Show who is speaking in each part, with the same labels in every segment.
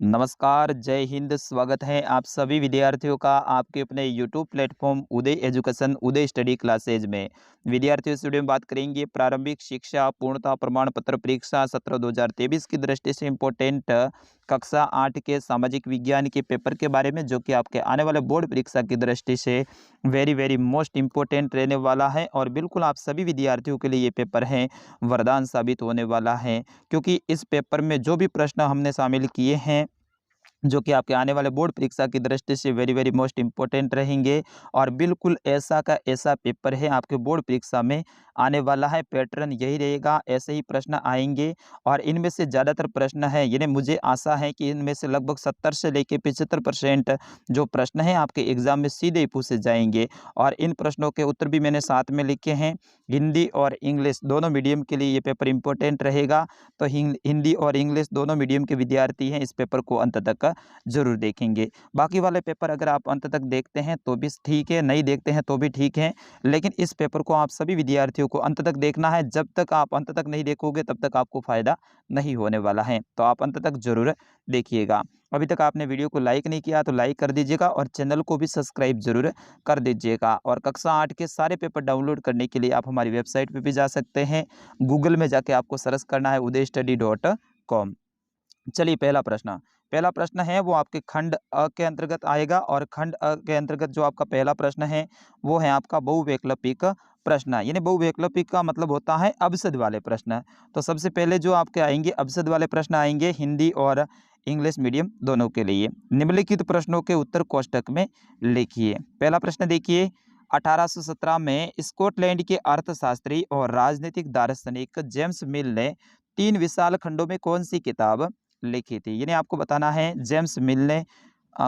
Speaker 1: नमस्कार, जय हिंद। स्वागत है आप सभी विद्यार्थियों का आपके अपने यूट्यूब प्लेटफॉर्म उदय एजुकेशन उदय स्टडी क्लासेज में। विद्यार्थियों इस वीडियो में बात करेंगे प्रारंभिक शिक्षा पूर्णता प्रमाण पत्र परीक्षा सत्र 2023 की दृष्टि से इम्पोर्टेंट कक्षा 8 के सामाजिक विज्ञान के पेपर के बारे में, जो कि आपके आने वाले बोर्ड परीक्षा की दृष्टि से वेरी वेरी मोस्ट इम्पोर्टेंट रहने वाला है। और बिल्कुल आप सभी विद्यार्थियों के लिए ये पेपर है वरदान साबित होने वाला है, क्योंकि इस पेपर में जो भी प्रश्न हमने शामिल किए हैं जो कि आपके आने वाले बोर्ड परीक्षा की दृष्टि से वेरी वेरी मोस्ट इम्पोर्टेंट रहेंगे। और बिल्कुल ऐसा का ऐसा पेपर है आपके बोर्ड परीक्षा में आने वाला है। पैटर्न यही रहेगा, ऐसे ही प्रश्न आएंगे और इनमें से ज़्यादातर प्रश्न है, यानी मुझे आशा है कि इनमें से लगभग 70 से लेकर 75% जो प्रश्न हैं आपके एग्जाम में सीधे ही पूछे जाएंगे। और इन प्रश्नों के उत्तर भी मैंने साथ में लिखे हैं। हिंदी और इंग्लिश दोनों मीडियम के लिए ये पेपर इंपॉर्टेंट रहेगा। तो हिंदी और इंग्लिश दोनों मीडियम के विद्यार्थी हैं, इस पेपर को अंत तक ज़रूर देखेंगे। बाकी वाले पेपर अगर आप अंत तक देखते हैं तो भी ठीक है, नहीं देखते हैं तो भी ठीक है, लेकिन इस पेपर को आप सभी विद्यार्थियों को अंत तक देखना है। जब तक आप अंत तक नहीं देखोगे तब तक आपको फ़ायदा नहीं होने वाला है, तो आप अंत तक ज़रूर देखिएगा। अभी तक आपने वीडियो को लाइक नहीं किया तो लाइक कर दीजिएगा और चैनल को भी सब्सक्राइब जरूर कर दीजिएगा। और कक्षा 8 के सारे पेपर डाउनलोड करने के लिए आप हमारी वेबसाइट पर भी जा सकते हैं। गूगल में जाके आपको सर्च करना है udaystudy.com। चलिए पहला प्रश्न है वो आपके खंड अ के अंतर्गत आएगा। और खंड अ के अंतर्गत जो आपका पहला प्रश्न है वो है आपका बहुवैकल्पिक प्रश्न। यानी बहुवैकल्पिक का मतलब होता है अबसद वाले प्रश्न। तो सबसे पहले जो आपके आएंगे अबसद वाले प्रश्न आएंगे हिंदी और इंग्लिश मीडियम दोनों के लिए। निम्नलिखित प्रश्नों के उत्तर कोष्टक में लिखिए। पहला प्रश्न देखिए, 1817 में स्कॉटलैंड के अर्थशास्त्री और राजनीतिक दार्शनिक जेम्स मिल ने 3 विशाल खंडों में कौन सी किताब लिखी थी। यानी आपको बताना है जेम्स मिल ने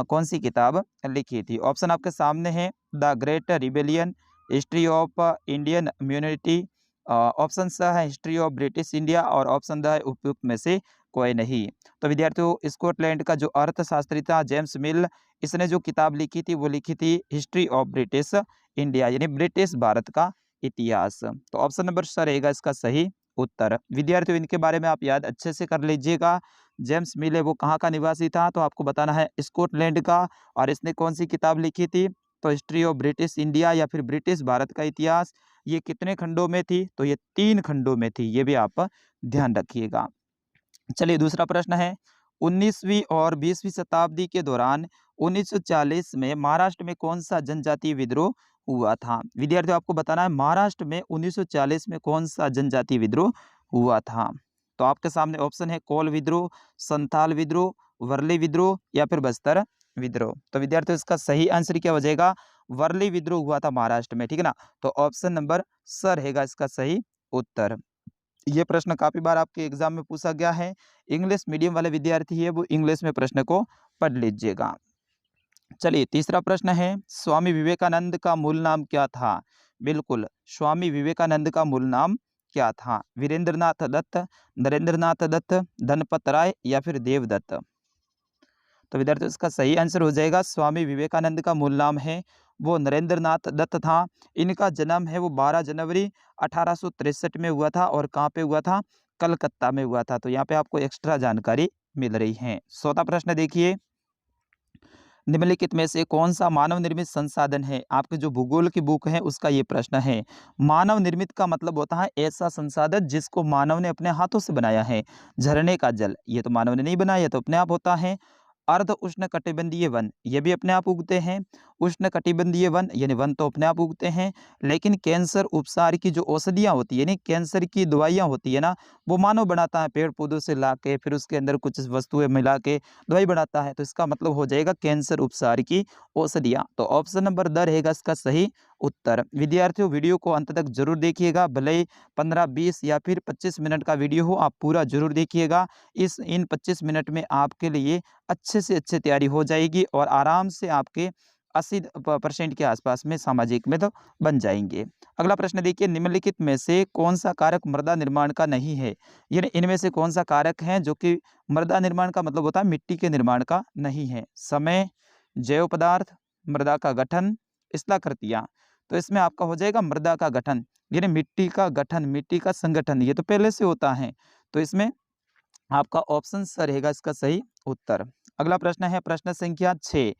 Speaker 1: कौन सी किताब लिखी थी। ऑप्शन आपके सामने है, the great rebellion, history of Indian mutiny, option C है हिस्ट्री ऑफ ब्रिटिश इंडिया, और ऑप्शन द है उपयुक्त में से कोई नहीं। तो विद्यार्थियों, स्कॉटलैंड का जो अर्थशास्त्री था जेम्स मिल, इसने जो किताब लिखी थी वो लिखी थी हिस्ट्री ऑफ ब्रिटिश इंडिया, यानी ब्रिटिश भारत का इतिहास। तो ऑप्शन नंबर स रहेगा इसका सही उत्तर। विद्यार्थियों, इनके बारे में आप याद अच्छे से कर लीजिएगा। जेम्स मिल है वो कहाँ का निवासी था, तो आपको बताना है स्कॉटलैंड का। और इसने कौन सी किताब लिखी थी, तो हिस्ट्री ऑफ ब्रिटिश इंडिया या फिर ब्रिटिश भारत का इतिहास। ये कितने खंडों में थी, तो ये 3 खंडों में थी, ये भी आप ध्यान रखिएगा। चलिए दूसरा प्रश्न है, 19वीं और 20वीं शताब्दी के दौरान 1940 में महाराष्ट्र में कौन सा जनजातीय विद्रोह हुआ था। विद्यार्थियों, आपको बताना है महाराष्ट्र में 1940 में कौन सा जनजातीय विद्रोह हुआ था। तो आपके सामने ऑप्शन है कोल विद्रोह, संथाल विद्रोह, वर्ली विद्रोह या फिर बस्तर विद्रोह। तो विद्यार्थियों, इसका सही आंसर क्या हो जाएगा, वर्ली विद्रोह हुआ था महाराष्ट्र में, ठीक है ना। तो ऑप्शन नंबर स रहेगा इसका सही उत्तर। ये प्रश्न काफी बार आपके एग्जाम में पूछा गया है। इंग्लिश मीडियम वाले विद्यार्थी है वो इंग्लिश में प्रश्न को पढ़ लीजिएगा। चलिए तीसरा प्रश्न है, स्वामी विवेकानंद का मूल नाम क्या था। बिल्कुल, स्वामी विवेकानंद का मूल नाम क्या था। वीरेंद्रनाथ दत्त, नरेंद्रनाथ दत्त, धनपत राय या फिर देवदत्त। तो विद्यार्थियों, इसका सही आंसर हो जाएगा स्वामी विवेकानंद का मूल नाम है वो नरेंद्रनाथ दत्त था। इनका जन्म है वो 12 जनवरी 1863 में हुआ था। और कहाँ पे हुआ था, कलकत्ता में हुआ था। तो यहाँ पे आपको एक्स्ट्रा जानकारी मिल रही है। चौथा प्रश्न देखिए, निम्नलिखित में से कौन सा मानव निर्मित संसाधन है। आपके जो भूगोल की बुक है उसका ये प्रश्न है। मानव निर्मित का मतलब होता है ऐसा संसाधन जिसको मानव ने अपने हाथों से बनाया है। झरने का जल, ये तो मानव ने नहीं बनाया, तो अपने आप होता है। अर्ध उष्ण कटिबंधीय वन, ये भी अपने आप उगते हैं। उष्ण कटिबंधीय वन यानी वन तो अपने आप उगते हैं, लेकिन कैंसर उपचार की जो औषधियाँ होती है, यानी कैंसर की दवाइयाँ होती है ना, वो मानव बनाता है पेड़ पौधों से ला के, फिर उसके अंदर कुछ वस्तुएं मिला के दवाई बनाता है। तो इसका मतलब हो जाएगा कैंसर उपचार की औषधियाँ। तो ऑप्शन नंबर द रहेगा इसका सही उत्तर। विद्यार्थियों, वीडियो को अंत तक जरूर देखिएगा, भले ही 15, 20 या फिर 25 मिनट का वीडियो हो, आप पूरा जरूर देखिएगा। इन 25 मिनट में आपके लिए अच्छे से अच्छे तैयारी हो जाएगी और आराम से आपके 80% के आसपास में सामाजिक में तो बन जाएंगे। अगला प्रश्न देखिए, निम्नलिखित में से कौन सा कारक मृदा निर्माण का नहीं है। यानी इनमें से कौन सा कारक है जो कि मृदा निर्माण का मतलब होता है मिट्टी के निर्माण का नहीं है। समय, जैव पदार्थ, मृदा का गठन, स्थलाकृतियाँ। तो इसमें आपका हो जाएगा मृदा का गठन, यानी मिट्टी का गठन, मिट्टी का संगठन, ये तो पहले से होता है। तो इसमें आपका ऑप्शन स रहेगा इसका सही उत्तर। अगला प्रश्न है प्रश्न संख्या 6,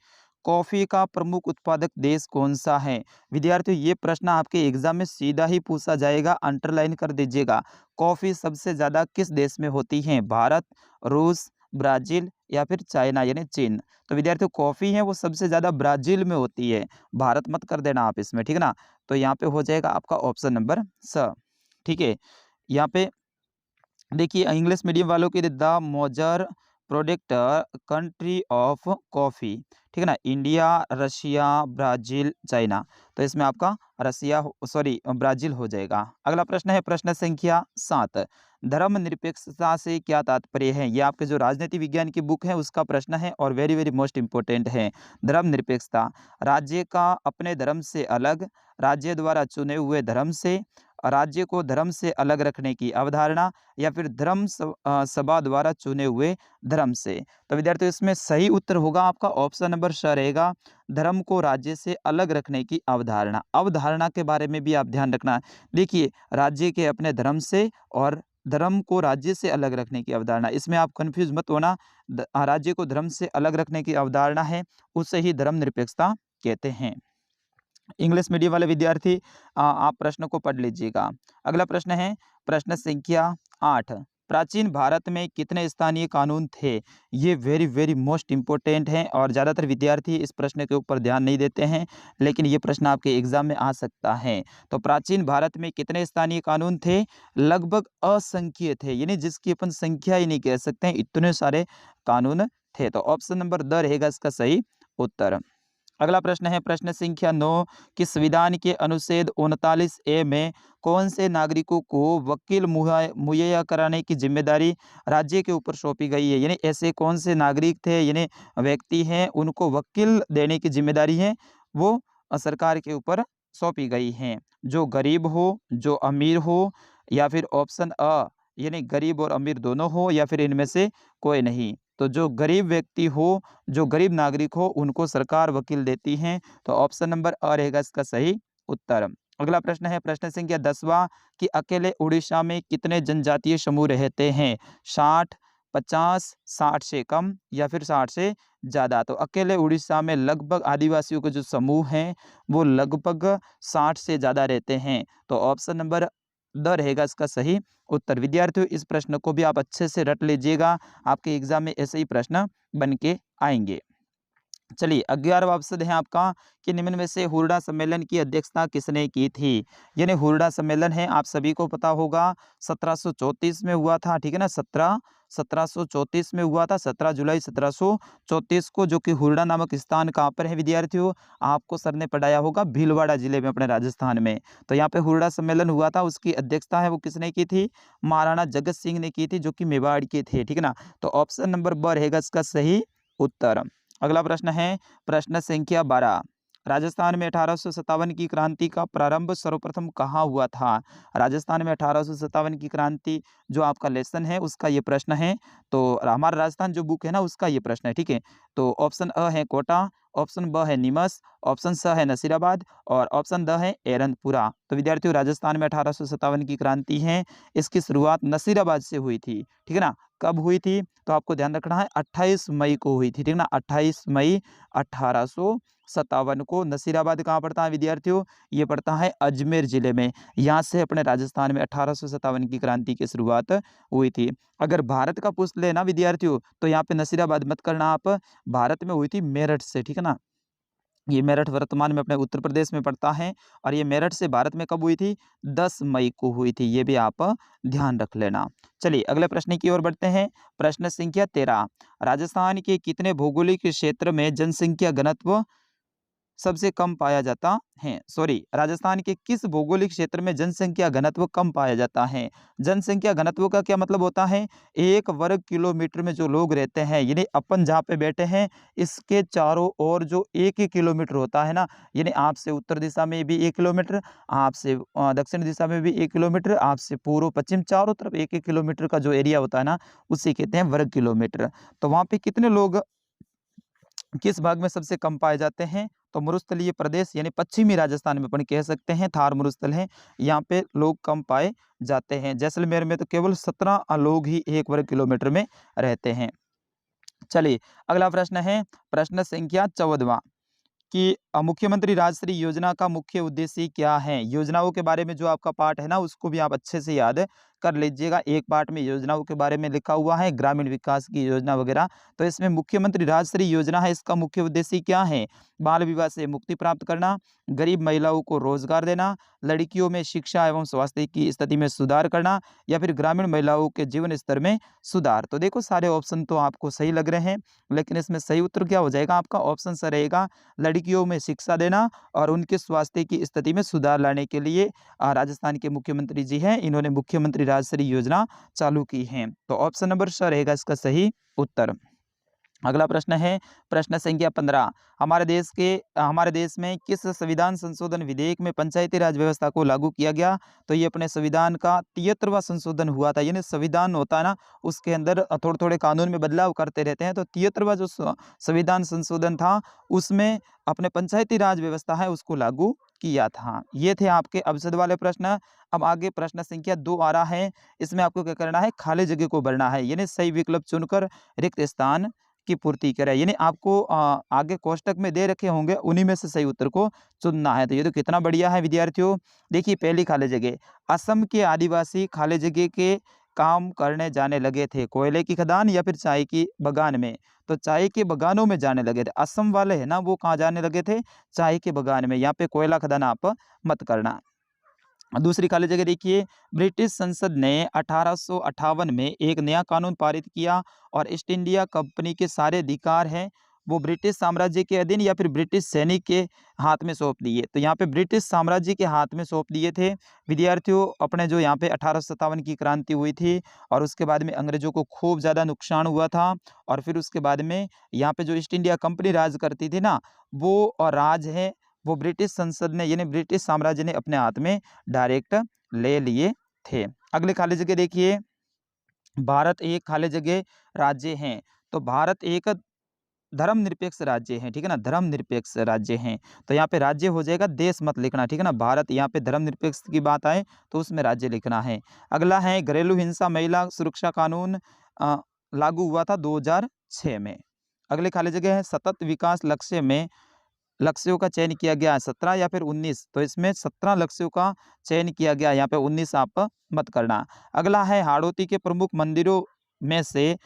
Speaker 1: कॉफी का प्रमुख उत्पादक देश कौन सा है? विद्यार्थियों ये प्रश्न आपके एग्जाम में सीधा ही पूछा जाएगा, अंडरलाइन कर दीजिएगा। कॉफी सबसे ज्यादा किस देश में होती है? भारत, रूस, ब्राजील या फिर चाइना यानी चीन। तो विद्यार्थियों कॉफी है वो सबसे ज्यादा ब्राजील में होती है, भारत मत कर देना आप इसमें, ठीक है ना। तो यहाँ पे हो जाएगा आपका ऑप्शन नंबर स, ठीक है। यहाँ पे देखिए इंग्लिश मीडियम वालों के लिए द मोजर प्रोडक्ट कंट्री ऑफ कॉफ़ी, ठीक है ना, इंडिया, रशिया, ब्राज़ील, चाइना। तो इसमें आपका रसिया सॉरी ब्राज़ील हो जाएगा। अगला प्रश्न है प्रश्न संख्या 7, धर्मनिरपेक्षता से क्या तात्पर्य है? ये आपके जो राजनीति विज्ञान की बुक है उसका प्रश्न है और वेरी वेरी मोस्ट इंपॉर्टेंट है। धर्मनिरपेक्षता, राज्य का अपने धर्म से अलग, राज्य द्वारा चुने हुए धर्म से, राज्य को धर्म से अलग रखने की अवधारणा या फिर सभा द्वारा चुने हुए धर्म से। तो विद्यार्थियों इसमें सही उत्तर होगा आपका ऑप्शन नंबर स रहेगा, धर्म को राज्य से अलग रखने की अवधारणा। अवधारणा के बारे में भी आप ध्यान रखना। देखिए राज्य के अपने धर्म से और धर्म को राज्य से अलग रखने की अवधारणा, इसमें आप कंफ्यूज मत होना। राज्य को धर्म से अलग रखने की अवधारणा है, उसे ही धर्मनिरपेक्षता कहते हैं। इंग्लिश मीडियम वाले विद्यार्थी आप प्रश्न को पढ़ लीजिएगा। अगला प्रश्न है प्रश्न संख्या 8, प्राचीन भारत में कितने स्थानीय कानून थे? ये वेरी वेरी मोस्ट इंपॉर्टेंट है और ज़्यादातर विद्यार्थी इस प्रश्न के ऊपर ध्यान नहीं देते हैं, लेकिन ये प्रश्न आपके एग्जाम में आ सकता है। तो प्राचीन भारत में कितने स्थानीय कानून थे? लगभग असंख्य थे, यानी जिसकी अपन संख्या ही नहीं कह सकते हैं, इतने सारे कानून थे। तो ऑप्शन नंबर द रहेगा इसका सही उत्तर। अगला प्रश्न है प्रश्न संख्या 9, कि संविधान के अनुच्छेद 39A में कौन से नागरिकों को वकील मुहैया कराने की जिम्मेदारी राज्य के ऊपर सौंपी गई है? यानी ऐसे कौन से नागरिक थे, यानी व्यक्ति हैं, उनको वकील देने की जिम्मेदारी है वो सरकार के ऊपर सौंपी गई हैं। जो गरीब हो, जो अमीर हो, या फिर ऑप्शन अ यानी गरीब और अमीर दोनों हो, या फिर इनमें से कोई नहीं। तो जो गरीब व्यक्ति हो, जो गरीब नागरिक हो, उनको सरकार वकील देती हैं। तो ऑप्शन नंबर अ रहेगा इसका सही उत्तर। अगला प्रश्न है प्रश्न संख्या 10वां, कि अकेले उड़ीसा में कितने जनजातीय समूह रहते हैं? 60, 50, 60 से कम या फिर 60 से ज़्यादा। तो अकेले उड़ीसा में लगभग आदिवासियों के जो समूह हैं वो लगभग 60 से ज़्यादा रहते हैं। तो ऑप्शन नंबर द रहेगा इसका सही उत्तर। विद्यार्थियों इस प्रश्न को भी आप अच्छे से रट लीजिएगा, आपके एग्जाम में ऐसे ही प्रश्न बन के आएंगे। चलिए 11वां ऑप्शन है आपका, कि निम्न में से हुरडा सम्मेलन की अध्यक्षता किसने की थी? यानी हुरडा सम्मेलन है आप सभी को पता होगा 1734 में हुआ था, ठीक है ना। 1734 में हुआ था, 17 जुलाई 1734 को, जो कि हुरडा नामक स्थान कहाँ पर है विद्यार्थियों? आपको सर ने पढ़ाया होगा भीलवाड़ा जिले में अपने राजस्थान में। तो यहाँ पे हुरडा सम्मेलन हुआ था, उसकी अध्यक्षता है वो किसने की थी? महाराणा जगत सिंह ने की थी, जो कि मेवाड़ के थे, ठीक है ना। तो ऑप्शन नंबर ब रहेगा इसका सही उत्तर। अगला प्रश्न है प्रश्न संख्या 12, राजस्थान में 1857 की क्रांति का प्रारंभ सर्वप्रथम कहाँ हुआ था? राजस्थान में 1857 की क्रांति जो आपका लेसन है उसका ये प्रश्न है। तो हमारा राजस्थान जो बुक है ना उसका ये प्रश्न है, ठीक है। तो ऑप्शन अ है कोटा, ऑप्शन ब है नीमच, ऑप्शन स है नसीराबाद और ऑप्शन द है एरंदपुरा। तो विद्यार्थियों राजस्थान में 1857 की क्रांति है, इसकी शुरुआत नसीराबाद से हुई थी, ठीक है ना। कब हुई थी? तो आपको ध्यान रखना है 28 मई को हुई थी, ठीक है ना। 28 मई 1857 को। नसीराबाद कहाँ पड़ता है विद्यार्थियों? ये पड़ता है अजमेर जिले में। यहाँ से अपने राजस्थान में 1857 की क्रांति की शुरुआत हुई थी। अगर भारत का पूछ लेना विद्यार्थियों तो यहाँ पे नसीराबाद मत करना आप, भारत में हुई थी मेरठ से, ठीक है ना। ये मेरठ वर्तमान में अपने उत्तर प्रदेश में पड़ता है और ये मेरठ से भारत में कब हुई थी? 10 मई को हुई थी, ये भी आप ध्यान रख लेना। चलिए अगले प्रश्न की ओर बढ़ते हैं। प्रश्न संख्या 13, राजस्थान के कितने भौगोलिक क्षेत्र में जनसंख्या घनत्व सबसे कम पाया जाता है? सॉरी, राजस्थान के किस भौगोलिक क्षेत्र में जनसंख्या घनत्व कम पाया जाता है? जनसंख्या घनत्व का क्या मतलब होता है? 1 वर्ग किलोमीटर में जो लोग रहते हैं, यानी अपन जहाँ पे बैठे हैं इसके चारों ओर जो 1 किलोमीटर होता है ना, यानी आपसे उत्तर दिशा में भी 1 किलोमीटर, आपसे दक्षिण दिशा में भी 1 किलोमीटर, आपसे पूर्व पश्चिम चारों तरफ 1 किलोमीटर का जो एरिया होता है ना उसे कहते हैं वर्ग किलोमीटर। तो वहाँ पे कितने लोग किस भाग में सबसे कम पाए जाते हैं? तो मरुस्थलीय प्रदेश यानी पश्चिमी राजस्थान में अपन कह सकते हैं, थार मरुस्थल है, यहाँ पे लोग कम पाए जाते हैं। जैसलमेर में तो केवल 17 लोग ही 1 वर्ग किलोमीटर में रहते हैं। चलिए अगला प्रश्न है प्रश्न संख्या 14वां कि मुख्यमंत्री राजश्री योजना का मुख्य उद्देश्य क्या है। योजनाओं के बारे में जो आपका पार्ट है ना उसको भी आप अच्छे से याद कर लीजिएगा। एक पार्ट में योजनाओं के बारे में लिखा हुआ है, ग्रामीण विकास की योजना वगैरह। तो इसमें मुख्यमंत्री राजश्री योजना है, इसका मुख्य उद्देश्य क्या है। बाल विवाह से मुक्ति प्राप्त करना, गरीब महिलाओं को रोजगार देना, लड़कियों में शिक्षा एवं स्वास्थ्य की स्थिति में सुधार करना, या फिर ग्रामीण महिलाओं के जीवन स्तर में सुधार। तो देखो सारे ऑप्शन तो आपको सही लग रहे हैं, लेकिन इसमें सही उत्तर क्या हो जाएगा आपका, ऑप्शन सा रहेगा लड़कियों में शिक्षा देना और उनके स्वास्थ्य की स्थिति में सुधार लाने के लिए राजस्थान के मुख्यमंत्री जी हैं, इन्होंने मुख्यमंत्री राजश्री योजना चालू की है। तो ऑप्शन नंबर स रहेगा इसका सही उत्तर। अगला प्रश्न है प्रश्न संख्या 15 हमारे देश में किस संविधान संशोधन विधेयक में पंचायती राज व्यवस्था को लागू किया गया। तो ये अपने संविधान का 73वां संशोधन हुआ था। यानी संविधान होता है ना उसके अंदर थोड़े थोड़े कानून में बदलाव करते रहते हैं। तो 73वां जो संविधान संशोधन था उसमें अपने पंचायती राज व्यवस्था है उसको लागू किया था। ये थे आपके अवसद वाले प्रश्न। अब आगे प्रश्न संख्या 2 आ रहा है। इसमें आपको क्या करना है, खाली जगह को भरना है, यानी सही विकल्प चुनकर रिक्त स्थान की पूर्ति करें। यानी आपको आगे कोष्टक में दे रखे होंगे उन्हीं में से सही उत्तर को चुनना है। तो ये तो कितना बढ़िया है विद्यार्थियों। देखिए पहली खाली जगह, असम के आदिवासी खाली जगह के काम करने जाने लगे थे, कोयले की खदान या फिर चाय की बगान में। तो चाय के बगानों में जाने लगे थे। असम वाले है ना वो कहाँ जाने लगे थे, चाय के बगान में। यहाँ पे कोयला खदान आप मत करना। दूसरी खाली जगह देखिए, ब्रिटिश संसद ने 1858 में एक नया कानून पारित किया और ईस्ट इंडिया कंपनी के सारे अधिकार हैं वो ब्रिटिश साम्राज्य के अधीन या फिर ब्रिटिश सैनिक के हाथ में सौंप दिए। तो यहाँ पे ब्रिटिश साम्राज्य के हाथ में सौंप दिए थे विद्यार्थियों। अपने जो यहाँ पे 1857 की क्रांति हुई थी और उसके बाद में अंग्रेजों को खूब ज़्यादा नुकसान हुआ था, और फिर उसके बाद में यहाँ पे जो ईस्ट इंडिया कंपनी राज करती थी ना वो और राज है वो ब्रिटिश संसद ने यानी ब्रिटिश साम्राज्य ने अपने हाथ में डायरेक्ट ले लिए थे। अगले खाली जगह देखिए, भारत एक खाली जगह राज्य है। तो भारत एक धर्मनिरपेक्ष राज्य है, ठीक है ना, धर्मनिरपेक्ष राज्य है। तो यहाँ पे राज्य हो जाएगा, देश मत लिखना, ठीक है ना। भारत यहाँ पे धर्मनिरपेक्ष की बात आए तो उसमें राज्य लिखना है। अगला है घरेलू हिंसा महिला सुरक्षा कानून लागू हुआ था 2006 में। अगले खाली जगह है सतत विकास लक्ष्य में लक्ष्यों का चयन किया गया 17 या फिर 19। तो इसमें 17 लक्ष्यों का चयन किया गया, यहाँ पे 19 आप मत करना। अगला है हाड़ौती के प्रमुख मंदिरों में से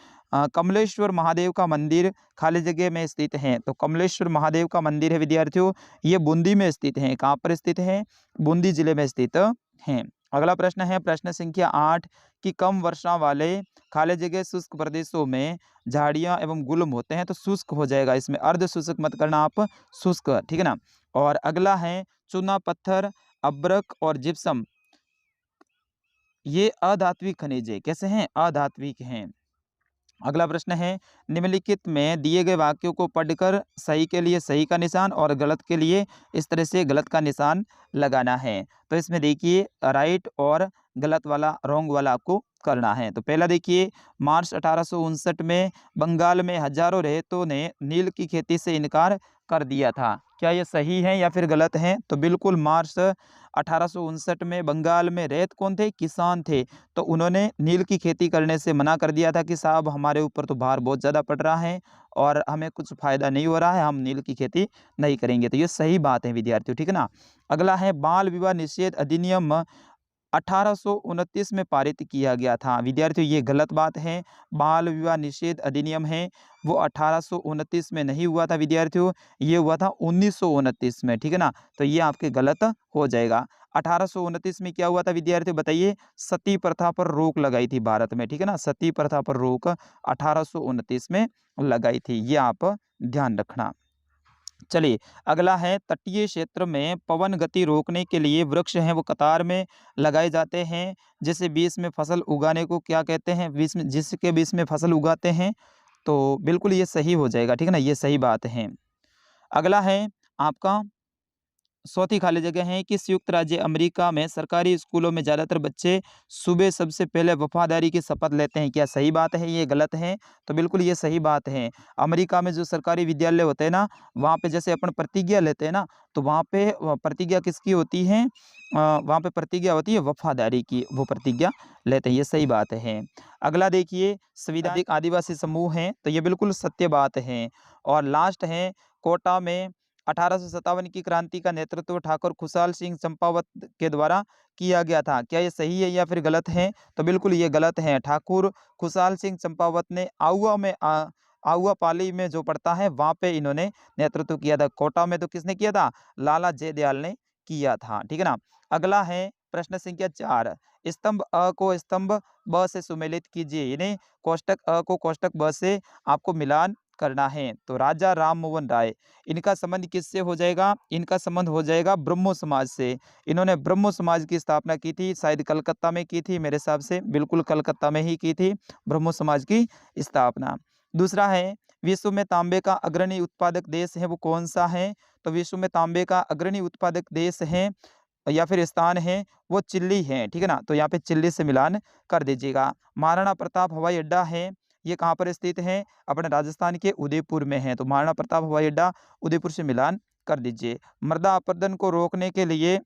Speaker 1: कमलेश्वर महादेव का मंदिर खाली जगह में स्थित है। तो कमलेश्वर महादेव का मंदिर है विद्यार्थियों, ये बूंदी में स्थित है। कहाँ पर स्थित है, बूंदी जिले में स्थित है। अगला प्रश्न है प्रश्न संख्या 8 कि कम वर्षा वाले खाली जगह शुष्क प्रदेशों में झाड़ियां एवं गुल्म होते हैं। तो शुष्क हो जाएगा, इसमें अर्ध शुष्क मत करना आप, शुष्क, ठीक है ना। और अगला है चूना पत्थर अब्रक और जिप्सम ये अधात्विक खनिज है, कैसे हैं, अधात्विक हैं। अगला प्रश्न है निम्नलिखित में दिए गए वाक्यों को पढ़कर सही के लिए सही का निशान और गलत के लिए इस तरह से गलत का निशान लगाना है। तो इसमें देखिए राइट और गलत वाला रॉन्ग वाला आपको करना है। तो पहला देखिए, मार्च 1859 में बंगाल में हजारों रैयतों ने नील की खेती से इनकार कर दिया था। क्या ये सही है या फिर गलत है। तो बिल्कुल मार्च 1859 में बंगाल में रैयत कौन थे, किसान थे। तो उन्होंने नील की खेती करने से मना कर दिया था कि साहब हमारे ऊपर तो भार बहुत ज़्यादा पड़ रहा है और हमें कुछ फ़ायदा नहीं हो रहा है, हम नील की खेती नहीं करेंगे। तो ये सही बात है विद्यार्थियों, ठीक है ना। अगला है बाल विवाह निषेध अधिनियम 1829 में पारित किया गया था। विद्यार्थियों ये गलत बात है, बाल विवाह निषेध अधिनियम है वो 1829 में नहीं हुआ था विद्यार्थियों, ये हुआ था 1929 में, ठीक है ना। तो ये आपके गलत हो जाएगा। 1829 में क्या हुआ था विद्यार्थियों बताइए, सती प्रथा पर रोक लगाई थी भारत में, ठीक है ना। सती प्रथा पर रोक 1829 में लगाई थी, ये आप ध्यान रखना। चलिए अगला है तटीय क्षेत्र में पवन गति रोकने के लिए वृक्ष हैं वो कतार में लगाए जाते हैं, जैसे बीच में फसल उगाने को क्या कहते हैं, बीच में जिसके बीच में फसल उगाते हैं। तो बिल्कुल ये सही हो जाएगा, ठीक है ना, ये सही बात है। अगला है आपका चौथी खाली जगह है कि संयुक्त राज्य अमेरिका में सरकारी स्कूलों में ज़्यादातर बच्चे सुबह सबसे पहले वफादारी की शपथ लेते हैं। क्या सही बात है, ये गलत है? तो बिल्कुल ये सही बात है। अमेरिका में जो सरकारी विद्यालय होते हैं ना, वहाँ पे जैसे अपन प्रतिज्ञा लेते हैं ना, तो वहाँ पे प्रतिज्ञा किसकी होती है? वहाँ पे प्रतिज्ञा होती है वफादारी की, वो प्रतिज्ञा लेते हैं, ये सही बात है। अगला देखिए, संविधानिक आदिवासी समूह हैं, तो ये बिल्कुल सत्य बात है। और लास्ट है, कोटा में 1857 की क्रांति का नेतृत्व ठाकुर खुशहाल सिंह चंपावत के द्वारा किया गया था। क्या ये सही है या फिर गलत है? तो बिल्कुल ये गलत है। ठाकुर खुशहाल सिंह चंपावत ने आउवा पाली में जो पड़ता है वहाँ पे इन्होंने नेतृत्व किया था। कोटा में तो किसने किया था? लाला जयदयाल ने किया था। ठीक है ना। अगला है प्रश्न संख्या 4, स्तंभ अ को स्तंभ ब से सुमेलित कीजिए, यानी कोष्टक अ को कोष्टक ब से आपको मिलान करना है। तो राजा राम मोहन राय, इनका संबंध किससे हो जाएगा? इनका संबंध हो जाएगा ब्रह्मो समाज से। इन्होंने ब्रह्मो समाज की स्थापना की थी, शायद कलकत्ता में की थी मेरे हिसाब से, बिल्कुल कलकत्ता में ही की थी ब्रह्मो समाज की स्थापना। दूसरा है, विश्व में तांबे का अग्रणी उत्पादक देश है, वो कौन सा है? तो विश्व में तांबे का अग्रणी उत्पादक देश है या फिर स्थान है, वो चिल्ली है। ठीक है ना, तो यहाँ पे चिल्ली से मिलान कर दीजिएगा। महाराणा प्रताप हवाई अड्डा है, ये कहाँ पर स्थित है? अपने राजस्थान के उदयपुर में है, तो महाराणा प्रताप हवाई अड्डा उदयपुर से मिलान कर दीजिए। मृदा अपरदन को रोकने के लिए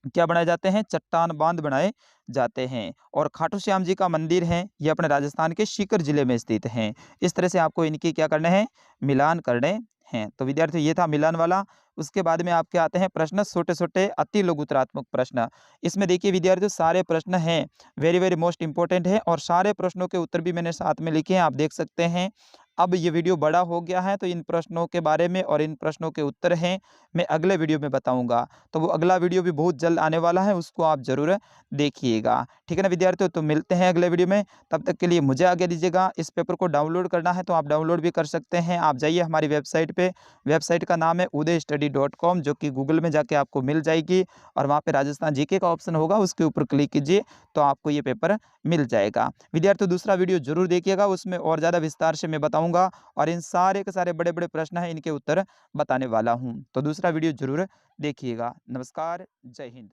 Speaker 1: क्या बनाए जाते हैं? चट्टान बांध बनाए जाते हैं। और खाटू श्याम जी का मंदिर है, ये अपने राजस्थान के सीकर जिले में स्थित हैं। इस तरह से आपको इनके क्या करने हैं? मिलान करने हैं। तो विद्यार्थियों, ये था मिलान वाला। उसके बाद में आपके आते हैं प्रश्न, छोटे-छोटे अति लघुतरात्मक प्रश्न। इसमें देखिए विद्यार्थियों, सारे प्रश्न हैं, वेरी वेरी मोस्ट इंपॉर्टेंट है, और सारे प्रश्नों के उत्तर भी मैंने साथ में लिखे हैं, आप देख सकते हैं। अब ये वीडियो बड़ा हो गया है, तो इन प्रश्नों के बारे में और इन प्रश्नों के उत्तर हैं, मैं अगले वीडियो में बताऊंगा। तो वो अगला वीडियो भी बहुत जल्द आने वाला है, उसको आप ज़रूर देखिएगा। ठीक है ना विद्यार्थियों, तो मिलते हैं अगले वीडियो में। तब तक के लिए मुझे आज्ञा दीजिएगा। इस पेपर को डाउनलोड करना है तो आप डाउनलोड भी कर सकते हैं। आप जाइए हमारी वेबसाइट पे, वेबसाइट का नाम है udaystudy.com, जो कि गूगल में जाके आपको मिल जाएगी, और वहाँ पे राजस्थान जीके का ऑप्शन होगा, उसके ऊपर क्लिक कीजिए तो आपको ये पेपर मिल जाएगा। विद्यार्थियों, दूसरा वीडियो जरूर देखिएगा, उसमें और ज़्यादा विस्तार से मैं बताऊँगा, और इन सारे के सारे बड़े बड़े प्रश्न हैं, इनके उत्तर बताने वाला हूँ। तो दूसरा वीडियो जरूर देखिएगा। नमस्कार, जय हिंद।